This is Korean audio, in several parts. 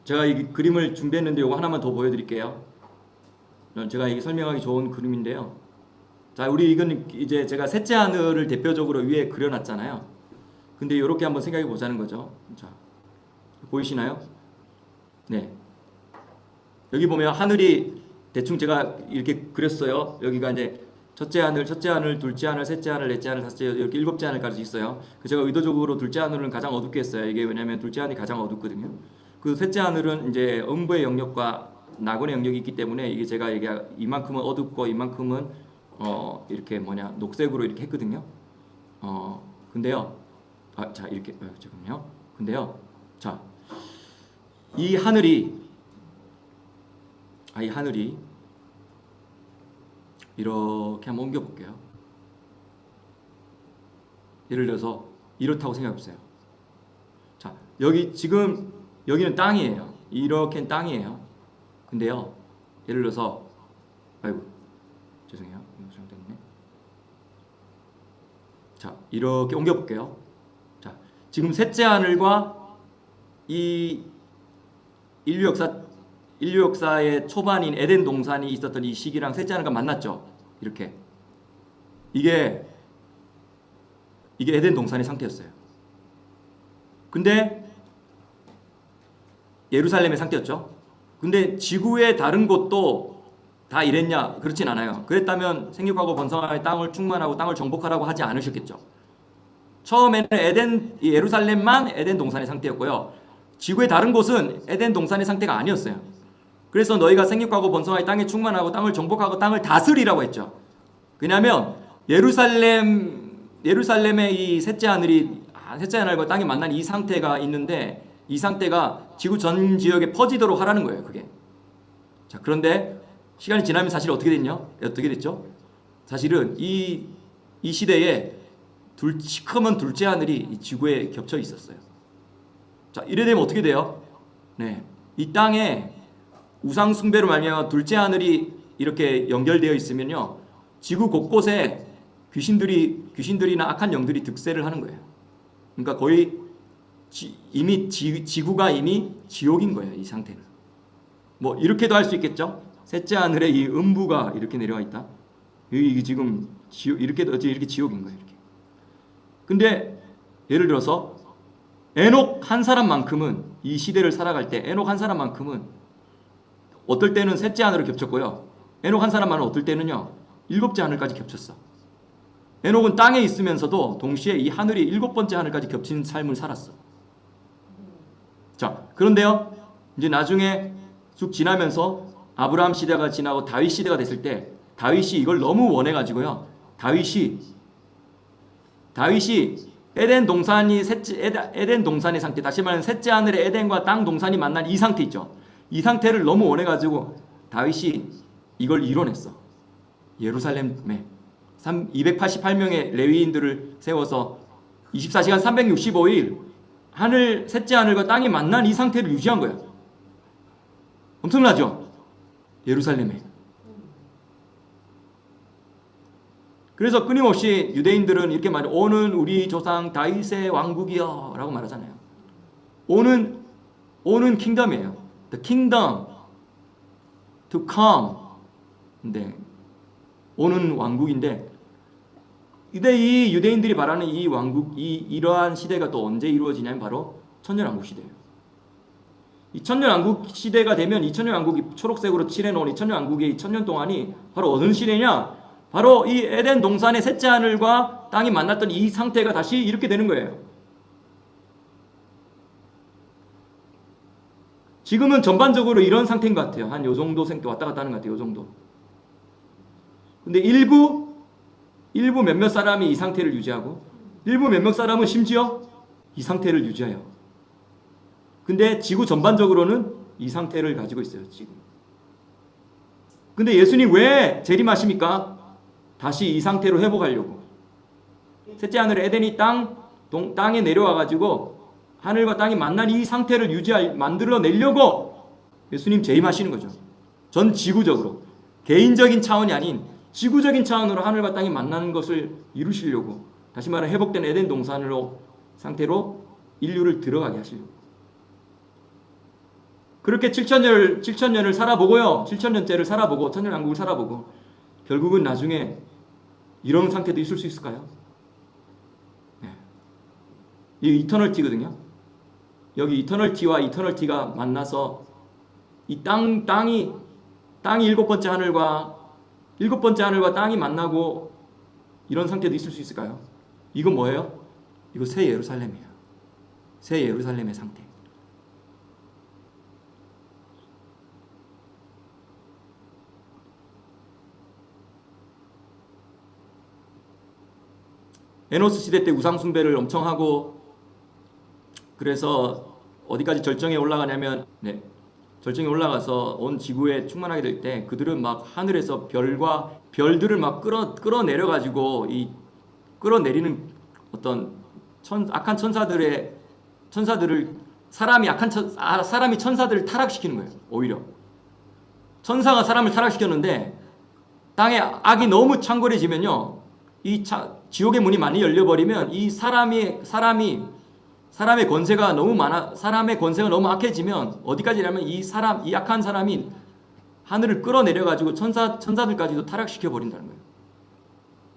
제가 이 그림을 준비했는데 이거 하나만 더 보여드릴게요. 제가 이게 설명하기 좋은 그림인데요. 자, 우리 이건 이제 제가 셋째 하늘을 대표적으로 위에 그려놨잖아요. 근데 이렇게 한번 생각해 보자는 거죠. 자, 보이시나요? 네. 여기 보면 하늘이 대충 제가 이렇게 그렸어요. 여기가 이제 첫째 하늘, 둘째 하늘, 셋째 하늘, 넷째 하늘, 다섯째, 이렇게 일곱째 하늘까지 있어요. 제가 의도적으로 둘째 하늘은 가장 어둡게 했어요. 이게 왜냐면 둘째 하늘이 가장 어둡거든요. 그 셋째 하늘은 이제 음부의 영역과 낙원의 영역이 있기 때문에 이게 제가 이만큼은 어둡고 이만큼은 이렇게 녹색으로 이렇게 했거든요. 근데요. 자, 이렇게 잠깐만요. 근데요. 자, 이 하늘이 이렇게 한번 옮겨 볼게요. 예를 들어서 이렇다고 생각해 보세요. 자, 지금 여기는 땅이에요. 이렇게는 땅이에요. 근데요. 예를 들어서 아이고 죄송해요. 이거 잘못됐네. 자, 이렇게 옮겨 볼게요. 자, 지금 셋째 하늘과 이 인류 역사의 초반인 에덴 동산이 있었던 이 시기랑 셋째 하늘과 만났죠. 이렇게 이게 에덴 동산의 상태였어요. 근데 예루살렘의 상태였죠. 근데 지구의 다른 곳도 다 이랬냐? 그렇진 않아요. 그랬다면 생육하고 번성하여 땅을 충만하고 땅을 정복하라고 하지 않으셨겠죠. 처음에는 예루살렘만 에덴 동산의 상태였고요. 지구의 다른 곳은 에덴 동산의 상태가 아니었어요. 그래서 너희가 생육하고 번성하여 땅에 충만하고 땅을 정복하고 땅을 다스리라고 했죠. 왜냐하면 예루살렘의 이 셋째 하늘과 땅이 만난 이 상태가 있는데 이 상태가 지구 전 지역에 퍼지도록 하라는 거예요. 그게. 자, 그런데 시간이 지나면 사실 어떻게 됐죠? 사실은 이 시대에 시커먼 둘째 하늘이 이 지구에 겹쳐 있었어요. 자, 이래 되면 어떻게 돼요? 네, 이 땅에 우상 숭배로 말미암아 둘째 하늘이 이렇게 연결되어 있으면요, 지구 곳곳에 귀신들이나 악한 영들이 득세를 하는 거예요. 그러니까 거의 이미 지구가 이미 지옥인 거예요. 이 상태는. 뭐 이렇게도 할 수 있겠죠. 셋째 하늘에 이 음부가 이렇게 내려와 있다. 이게 지금 이렇게 지옥인 거예요. 이렇게. 근데 예를 들어서 에녹 한 사람만큼은 이 시대를 살아갈 때 에녹 한 사람만큼은 어떨 때는 셋째 하늘을 겹쳤고요. 에녹 한 사람만은 어떨 때는요, 일곱째 하늘까지 겹쳤어. 에녹은 땅에 있으면서도 동시에 이 하늘이 일곱 번째 하늘까지 겹친 삶을 살았어. 자, 그런데요, 이제 나중에 쭉 지나면서 아브라함 시대가 지나고 다윗 시대가 됐을 때 다윗이 이걸 너무 원해가지고요, 다윗이 에덴 동산의 상태, 다시 말하면 셋째 하늘의 에덴과 땅 동산이 만난 이 상태 있죠. 이 상태를 너무 원해가지고 다윗이 이걸 이뤄냈어. 예루살렘에 288명의 레위인들을 세워서 24시간 365일 셋째 하늘과 땅이 만난 이 상태를 유지한 거예요. 엄청나죠? 예루살렘에. 그래서 끊임없이 유대인들은 이렇게 말해요. 오는 우리 조상 다윗의 왕국이여 라고 말하잖아요. 오는 킹덤이에요. The kingdom to come. 근데 오는 왕국인데, 근데 이 유대인들이 말하는 이 왕국, 이러한 시대가 또 언제 이루어지냐면 바로 천년왕국 시대예요. 이 천년왕국 시대가 되면 이 천년왕국이 초록색으로 칠해놓은 이 천년왕국의 이 천년 동안이 바로 어느 시대냐? 바로 이 에덴 동산의 셋째 하늘과 땅이 만났던 이 상태가 다시 이렇게 되는 거예요. 지금은 전반적으로 이런 상태인 것 같아요. 한 요 정도 생태 왔다 갔다 하는 것 같아요. 요 정도. 근데 일부 몇몇 사람이 이 상태를 유지하고 일부 몇몇 사람은 심지어 이 상태를 유지해요. 근데 지구 전반적으로는 이 상태를 가지고 있어요. 지금. 근데 예수님 왜 재림하십니까? 다시 이 상태로 회복하려고. 셋째 하늘의 에덴이 땅에 내려와가지고 하늘과 땅이 만난 이 상태를 만들어내려고 예수님 재림하시는 거죠. 전 지구적으로. 개인적인 차원이 아닌 지구적인 차원으로 하늘과 땅이 만나는 것을 이루시려고, 다시 말해 회복된 에덴 동산으로 상태로 인류를 들어가게 하시려고. 그렇게 7천년을 살아보고요. 7천년째를 살아보고 천년왕국을 살아보고 결국은 나중에 이런 상태도 있을 수 있을까요? 네. 이 이터널티거든요. 여기 이터널티와 이터널티가 만나서 이 땅이 일곱 번째 하늘과 땅이 만나고 이런 상태도 있을 수 있을까요? 이거 뭐예요? 이거 새 예루살렘이에요. 새 예루살렘의 상태. 에노스 시대 때 우상 숭배를 엄청 하고 그래서 어디까지 절정에 올라가냐면 절정에 올라가서 온 지구에 충만하게 될 때 그들은 막 하늘에서 별들을 막 끌어내려 가지고 이 끌어내리는 어떤 악한 천사들을 사람이 천사들을 타락시키는 거예요. 오히려 천사가 사람을 타락시켰는데 땅에 악이 너무 창궐해지면요, 지옥의 문이 많이 열려버리면 이 사람의 권세가 너무 많아, 사람의 권세가 너무 악해지면 어디까지냐면 이 악한 사람이 하늘을 끌어내려가지고 천사들까지도 타락시켜 버린다는 거예요.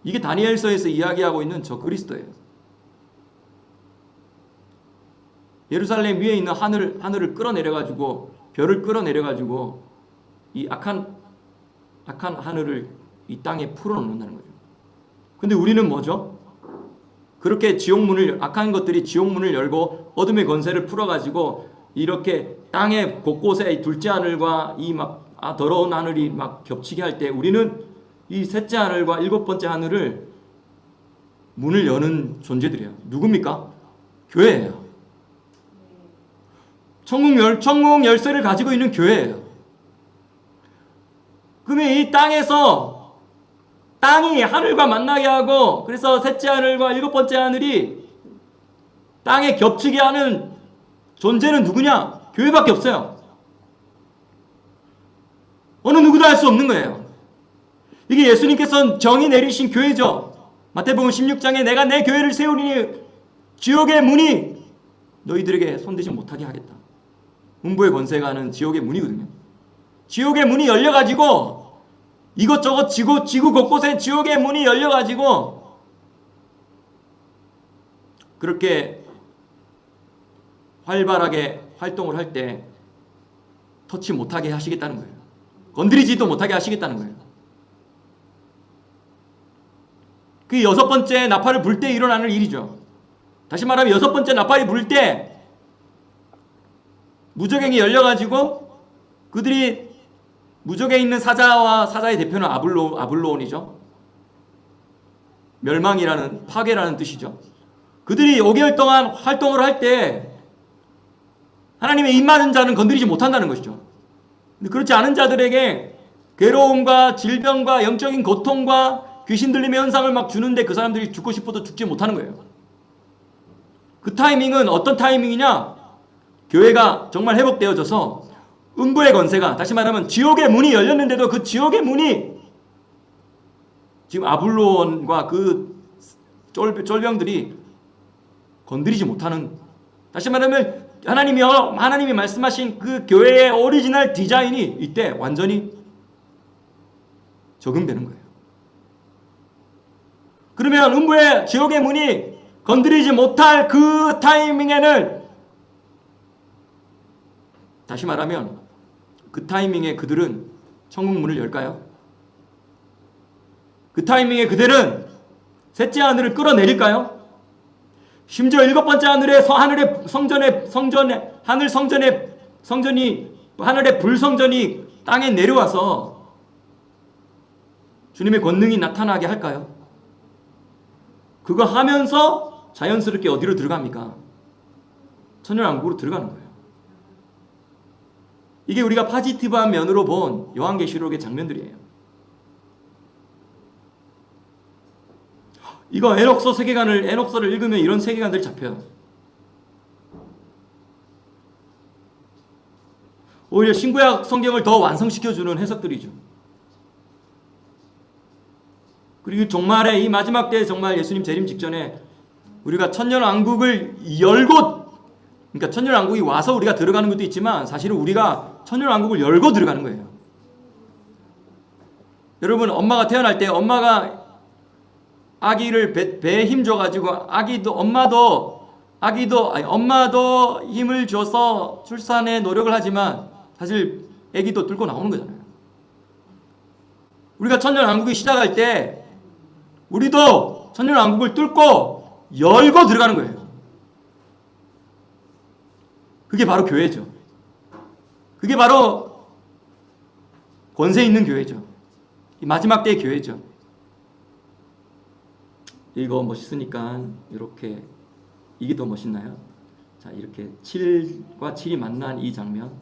이게 다니엘서에서 이야기하고 있는 저 그리스도예요. 예루살렘 위에 있는 하늘을 끌어내려가지고 별을 끌어내려가지고 이 악한 하늘을 이 땅에 풀어놓는다는 거죠. 근데 우리는 뭐죠? 그렇게 악한 것들이 지옥문을 열고 어둠의 권세를 풀어가지고 이렇게 땅의 곳곳에 둘째 하늘과 이 더러운 하늘이 막 겹치게 할 때 우리는 이 셋째 하늘과 일곱 번째 하늘을 문을 여는 존재들이에요. 누굽니까? 교회예요. 천국 열쇠를 가지고 있는 교회예요. 그러면 이 땅이 하늘과 만나게 하고 그래서 셋째 하늘과 일곱 번째 하늘이 땅에 겹치게 하는 존재는 누구냐? 교회밖에 없어요. 어느 누구도 할 수 없는 거예요. 이게 예수님께서 정의 내리신 교회죠. 마태복음 16장에 내가 내 교회를 세우리니 지옥의 문이 너희들에게 손대지 못하게 하겠다. 음부의 권세가 하는 지옥의 문이거든요. 지옥의 문이 열려가지고 이것저것 지구 곳곳에 지옥의 문이 열려가지고 그렇게 활발하게 활동을 할 때 터치 못하게 하시겠다는 거예요. 건드리지도 못하게 하시겠다는 거예요. 그 여섯 번째 나팔을 불 때 일어나는 일이죠. 다시 말하면 여섯 번째 나팔이 불 때 무저갱이 열려가지고 그들이 무적에 있는 사자의 대표는 아블로온이죠. 멸망이라는 파괴라는 뜻이죠. 그들이 5개월 동안 활동을 할 때 하나님의 입 맞은 자는 건드리지 못한다는 것이죠. 근데 그렇지 않은 자들에게 괴로움과 질병과 영적인 고통과 귀신 들림의 현상을 막 주는데 그 사람들이 죽고 싶어도 죽지 못하는 거예요. 그 타이밍은 어떤 타이밍이냐? 교회가 정말 회복되어져서 음부의 권세가, 다시 말하면 지옥의 문이 열렸는데도 그 지옥의 문이 지금 아블로온과 그 쫄병들이 건드리지 못하는, 다시 말하면 하나님이 말씀하신 그 교회의 오리지널 디자인이 이때 완전히 적용되는 거예요. 그러면 음부의 지옥의 문이 건드리지 못할 그 타이밍에는, 다시 말하면 그 타이밍에 그들은 천국 문을 열까요? 그 타이밍에 그들은 셋째 하늘을 끌어내릴까요? 심지어 일곱 번째 하늘의 하늘의 불성전이 땅에 내려와서 주님의 권능이 나타나게 할까요? 그거 하면서 자연스럽게 어디로 들어갑니까? 천년왕국으로 들어가는 거예요. 이게 우리가 파지티브한 면으로 본 요한계시록의 장면들이에요. 이거 에녹서를 읽으면 이런 세계관들이 잡혀요. 오히려 신구약 성경을 더 완성시켜주는 해석들이죠. 그리고 종말에, 이 마지막 때에 정말 예수님 재림 직전에 우리가 천년왕국을 열고 그러니까 천년왕국이 와서 우리가 들어가는 것도 있지만 사실은 우리가 천년왕국을 열고 들어가는 거예요. 여러분, 엄마가 태어날 때 엄마가 아기를 배에 힘 줘가지고 엄마도 힘을 줘서 출산에 노력을 하지만 사실 아기도 뚫고 나오는 거잖아요. 우리가 천년왕국이 시작할 때 우리도 천년왕국을 뚫고 열고 들어가는 거예요. 그게 바로 교회죠. 그게 바로 권세 있는 교회죠. 이 마지막 때의 교회죠. 이거 멋있으니까 이렇게, 이게 더 멋있나요? 자, 이렇게 7과 7이 만난 이 장면으로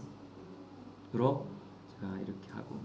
제가 이렇게 하고